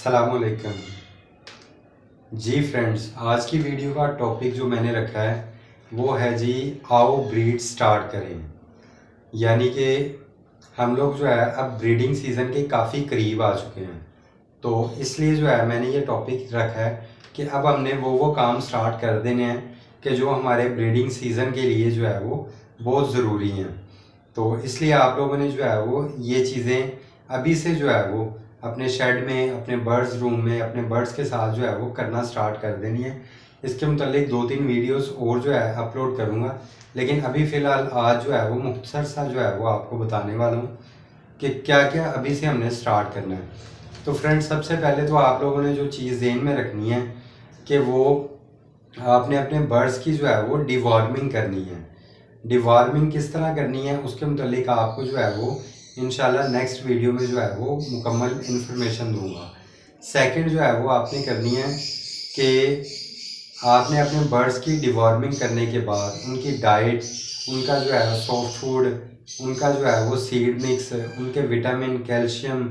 अस्सलामुअलैकुम। जी फ्रेंड्स, आज की वीडियो का टॉपिक जो मैंने रखा है वो है जी, आओ ब्रीड स्टार्ट करें। यानी कि हम लोग जो है अब ब्रीडिंग सीज़न के काफ़ी करीब आ चुके हैं, तो इसलिए जो है मैंने ये टॉपिक रखा है कि अब हमने वो काम स्टार्ट कर देने हैं कि जो हमारे ब्रीडिंग सीज़न के लिए जो है वो बहुत ज़रूरी हैं। तो इसलिए आप लोगों ने जो है वो ये चीज़ें अभी से जो है वो अपने शेड में, अपने बर्ड्स रूम में, अपने बर्ड्स के साथ जो है वो करना स्टार्ट कर देनी है। इसके मुतालिक 2-3 वीडियोस और जो है अपलोड करूँगा, लेकिन अभी फ़िलहाल आज जो है वो मुख्तसर सा जो है वो आपको बताने वाला हूँ कि क्या क्या अभी से हमने स्टार्ट करना है। तो फ्रेंड्स, सबसे पहले तो आप लोगों ने जो चीज़ ज़हन में रखनी है कि वो आपने अपने बर्ड्स की जो है वो डिवॉर्मिंग करनी है। डिवॉर्मिंग किस तरह करनी है उसके मुतालिक आपको जो है वो इंशाल्लाह नेक्स्ट वीडियो में जो है वो मुकम्मल इन्फॉर्मेशन दूंगा। सेकंड जो है वो आपने करनी है कि आपने अपने बर्ड्स की डिवॉर्मिंग करने के बाद उनकी डाइट, उनका जो है सॉफ्ट फूड, उनका जो है वो सीड मिक्स, उनके विटामिन, कैल्शियम,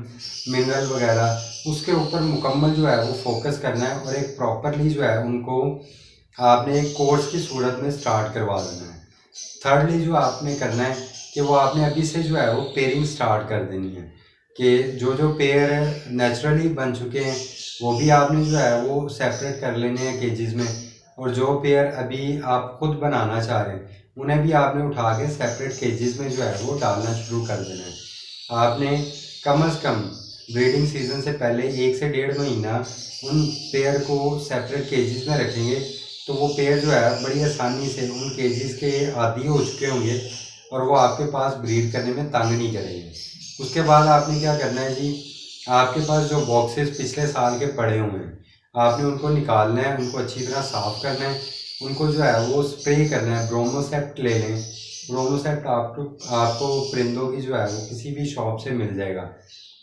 मिनरल वगैरह, उसके ऊपर मुकम्मल जो है वो फोकस करना है और एक प्रॉपरली जो है उनको आपने एक कोर्स की सूरत में स्टार्ट करवा देना है। थर्डली जो आपने करना है कि वो आपने अभी से जो है वो पेयरिंग स्टार्ट कर देनी है कि जो जो पेयर नेचुरली बन चुके हैं वो भी आपने जो है वो सेपरेट कर लेने हैं केजेस में, और जो पेयर अभी आप खुद बनाना चाह रहे हैं उन्हें भी आपने उठा के सेपरेट केजेस में जो है वो डालना शुरू कर देना है। आपने कम से कम ब्रीडिंग सीजन से पहले 1 से 1.5 महीना उन पेयर को सेपरेट केजेस में रखेंगे तो वो पेयर जो है बड़ी आसानी से उन केजेस के आदी हो चुके होंगे और वो आपके पास ब्रीड करने में तंग नहीं करेंगे। उसके बाद आपने क्या करना है जी, आपके पास जो बॉक्सेस पिछले साल के पड़े हुए हैं आपने उनको निकालना है, उनको अच्छी तरह साफ़ करना है, उनको जो है वो स्प्रे करना है। ब्रोमोसेप्ट ले लें। ब्रोमोसेप्ट आपको परिंदों की जो है वो किसी भी शॉप से मिल जाएगा,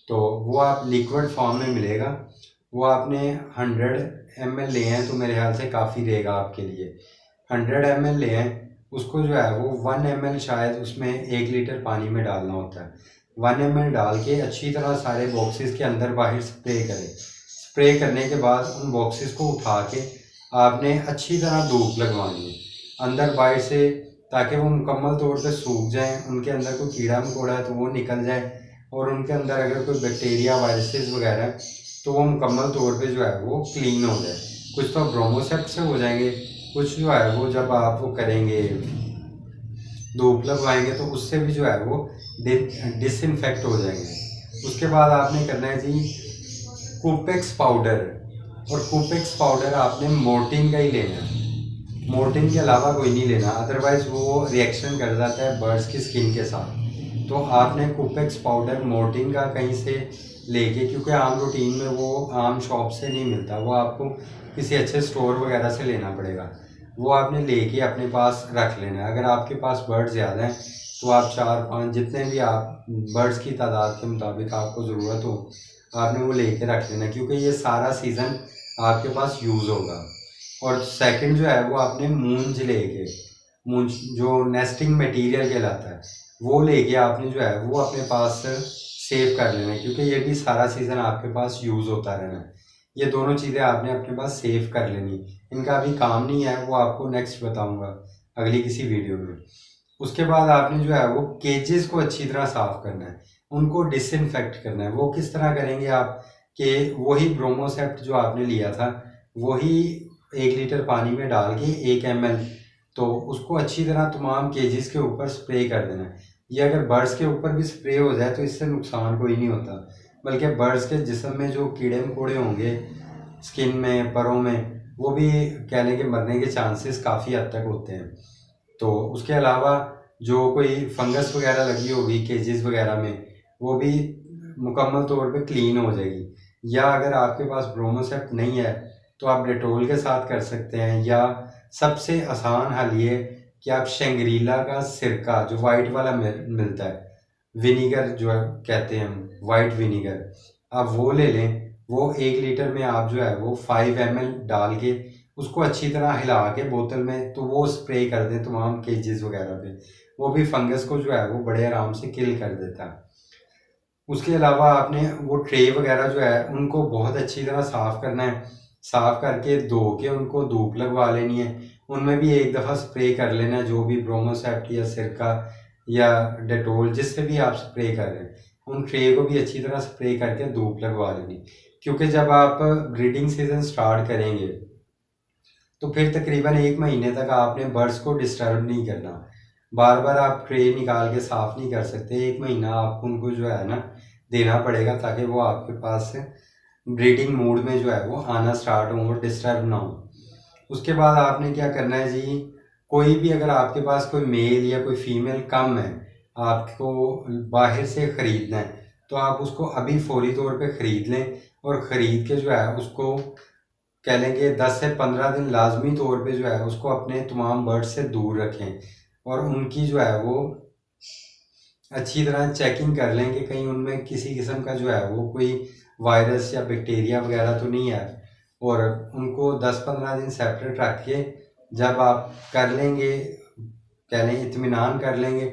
तो वो आप लिक्विड फॉर्म में मिलेगा। वो आपने 100 ml ले हैं तो मेरे ख्याल से काफ़ी रहेगा आपके लिए। 100 ml ले हैं, उसको जो है वो 1 ml शायद उसमें 1 लीटर पानी में डालना होता है। 1 ml डाल के अच्छी तरह सारे बॉक्सेस के अंदर बाहर स्प्रे करें। स्प्रे करने के बाद उन बॉक्सेस को उठा के आपने अच्छी तरह धूप लगवानी है अंदर बाहर से, ताकि वो मुकम्मल तौर पे सूख जाएं, उनके अंदर कोई कीड़ा मकोड़ा है तो वो निकल जाए, और उनके अंदर अगर कोई बैक्टीरिया, वायरसेस वगैरह है तो वो मुकम्मल तौर पे जो है वो क्लीन हो जाए। कुछ तो ब्रोमोसेप्ट से हो जाएंगे, कुछ जो है वो जब आप वो करेंगे, धूप लगवाएंगे तो उससे भी जो है वो डिसइंफेक्ट हो जाएंगे। उसके बाद आपने करना है जी कूपेक्स पाउडर, और कूपेक्स पाउडर आपने मोर्टीन का ही लेना है। मोर्टीन के अलावा कोई नहीं लेना, अदरवाइज़ वो रिएक्शन कर जाता है बर्ड्स की स्किन के साथ। तो आपने कूपेक्स पाउडर मोर्टीन का कहीं से लेके, क्योंकि आम रूटीन में वो आम शॉप से नहीं मिलता, वो आपको किसी अच्छे स्टोर वगैरह से लेना पड़ेगा। वो आपने लेके अपने पास रख लेना है। अगर आपके पास बर्ड ज़्यादा हैं तो आप 4-5 जितने भी आप बर्ड्स की तादाद के मुताबिक आपको ज़रूरत हो आपने वो लेके रख लेना, क्योंकि ये सारा सीज़न आपके पास यूज़ होगा। और सेकंड जो है वो आपने मूंज लेके, मूंज जो नेस्टिंग मटेरियल कहलाता है वो लेके आपने जो है वो अपने पास सेव कर लेना है, क्योंकि ये भी सारा सीज़न आपके पास यूज़ होता रहना है। ये दोनों चीज़ें आपने अपने पास सेव कर लेनी। इनका अभी काम नहीं है, वो आपको नेक्स्ट बताऊंगा अगली किसी वीडियो में। उसके बाद आपने जो है वो केजेस को अच्छी तरह साफ़ करना है, उनको डिसइंफेक्ट करना है। वो किस तरह करेंगे आप कि वही ब्रोमोसेप्ट जो आपने लिया था वही 1 लीटर पानी में डाल के 1 ml, तो उसको अच्छी तरह तमाम केजेस के ऊपर स्प्रे कर देना है। ये अगर बर्ड्स के ऊपर भी स्प्रे हो जाए तो इससे नुकसान कोई नहीं होता, बल्कि बर्ड्स के जिस्म में जो कीड़े मकोड़े होंगे स्किन में, परों में, वो भी कह लें कि मरने के चांसेस काफ़ी हद तक होते हैं। तो उसके अलावा जो कोई फंगस वगैरह लगी होगी केजेस वगैरह में वो भी मुकम्मल तौर पे क्लीन हो जाएगी। या अगर आपके पास ब्रोमोसेप्ट नहीं है तो आप डेटोल के साथ कर सकते हैं, या सबसे आसान हल ये कि आप शंग्रीला का सिरका जो वाइट वाला मिलता है, विनीगर जो कहते हैं हम, वाइट विनीगर, आप वो ले लें। वो 1 लीटर में आप जो है वो 5 ml डाल के उसको अच्छी तरह हिला के बोतल में, तो वो स्प्रे कर दें तमाम केजेस वगैरह पे। वो भी फंगस को जो है वो बड़े आराम से किल कर देता है। उसके अलावा आपने वो ट्रे वगैरह जो है उनको बहुत अच्छी तरह साफ़ करना है। साफ़ करके धो के उनको धूप लगवा लेनी है। उनमें भी एक दफ़ा स्प्रे कर लेना है, जो भी ब्रोमोसेप्ट या सिरका या डेटोल जिससे भी आप स्प्रे कर रहे हैं, उन ट्रे को भी अच्छी तरह स्प्रे करके धूप लगवा लेनी। क्योंकि जब आप ब्रीडिंग सीज़न स्टार्ट करेंगे तो फिर तकरीबन 1 महीने तक आपने बर्ड्स को डिस्टर्ब नहीं करना। बार बार आप ट्रे निकाल के साफ़ नहीं कर सकते। 1 महीना आपको उनको जो है ना देना पड़ेगा, ताकि वो आपके पास से ब्रीडिंग मूड में जो है वो आना स्टार्ट हो और डिस्टर्ब ना हो। उसके बाद आपने क्या करना है जी, कोई भी अगर आपके पास कोई मेल या कोई फीमेल कम है, आपको बाहर से ख़रीदना है, तो आप उसको अभी फौरी तौर पे ख़रीद लें और ख़रीद के जो है उसको कह लेंगे 10 से 15 दिन लाजमी तौर पे जो है उसको अपने तमाम बर्ड्स से दूर रखें और उनकी जो है वो अच्छी तरह चेकिंग कर लें कि कहीं उनमें किसी किस्म का जो है वो कोई वायरस या बैक्टीरिया वगैरह तो नहीं है। और उनको 10-15 दिन सेपरेट रख के जब आप कर लेंगे, कह लें इत्मीनान कर लेंगे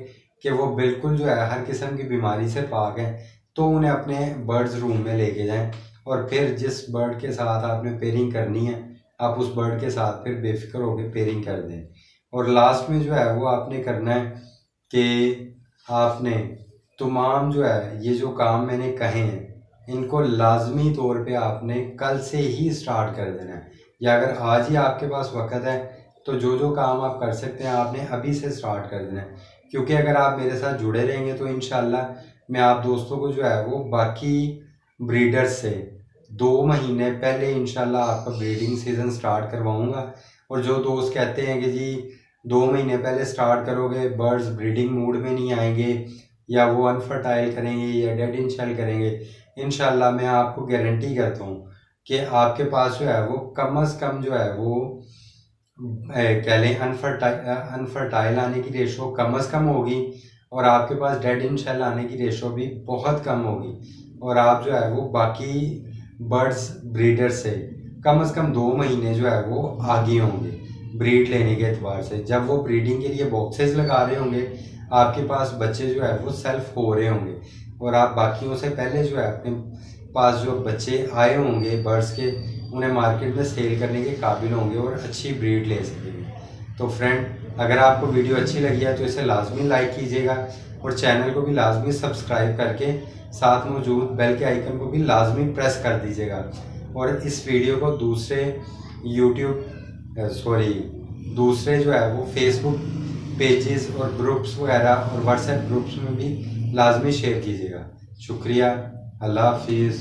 कि वो बिल्कुल जो है हर किस्म की बीमारी से पाक है, तो उन्हें अपने बर्ड्स रूम में लेके जाएं और फिर जिस बर्ड के साथ आपने पेयरिंग करनी है आप उस बर्ड के साथ फिर बेफिक्र होकर पेयरिंग कर दें। और लास्ट में जो है वो आपने करना है कि आपने तमाम जो है ये जो काम मैंने कहे हैं इनको लाजमी तौर पे आपने कल से ही स्टार्ट कर देना है, या अगर आज ही आपके पास वक्त है तो जो जो काम आप कर सकते हैं आपने अभी से स्टार्ट कर देना है। क्योंकि अगर आप मेरे साथ जुड़े रहेंगे तो इंशाल्लाह मैं आप दोस्तों को जो है वो बाकी ब्रीडर्स से 2 महीने पहले इंशाल्लाह आपका ब्रीडिंग सीज़न स्टार्ट करवाऊंगा। और जो दोस्त कहते हैं कि जी 2 महीने पहले स्टार्ट करोगे बर्ड्स ब्रीडिंग मूड में नहीं आएंगे या वो अनफर्टाइल करेंगे या डेड इन शेल करेंगे, इंशाल्लाह मैं आपको गारंटी करता हूँ कि आपके पास जो है वो कम से कम जो है वो कह लें अनफर्टाइल आने की रेशो कम से कम होगी और आपके पास डेड इन शेल आने की रेशो भी बहुत कम होगी। और आप जो है वो बाकी बर्ड्स ब्रीडर से कम 2 महीने जो है वो आगे होंगे ब्रीड लेने के एतबार से। जब वो ब्रीडिंग के लिए बॉक्सेस लगा रहे होंगे आपके पास बच्चे जो है वो सेल्फ हो रहे होंगे और आप बाकियों से पहले जो है अपने पास जो बच्चे आए होंगे बर्ड्स के उन्हें मार्केट में सेल करने के काबिल होंगे और अच्छी ब्रीड ले सकेंगे। तो फ्रेंड, अगर आपको वीडियो अच्छी लगी है तो इसे लाजमी लाइक कीजिएगा और चैनल को भी लाजमी सब्सक्राइब करके साथ मौजूद बेल के आइकन को भी लाजमी प्रेस कर दीजिएगा। और इस वीडियो को दूसरे जो है वो फेसबुक पेजेस और ग्रुप्स वगैरह और व्हाट्सएप ग्रुप्स में भी लाजमी शेयर कीजिएगा। शुक्रिया। अल्लाह हाफिज़।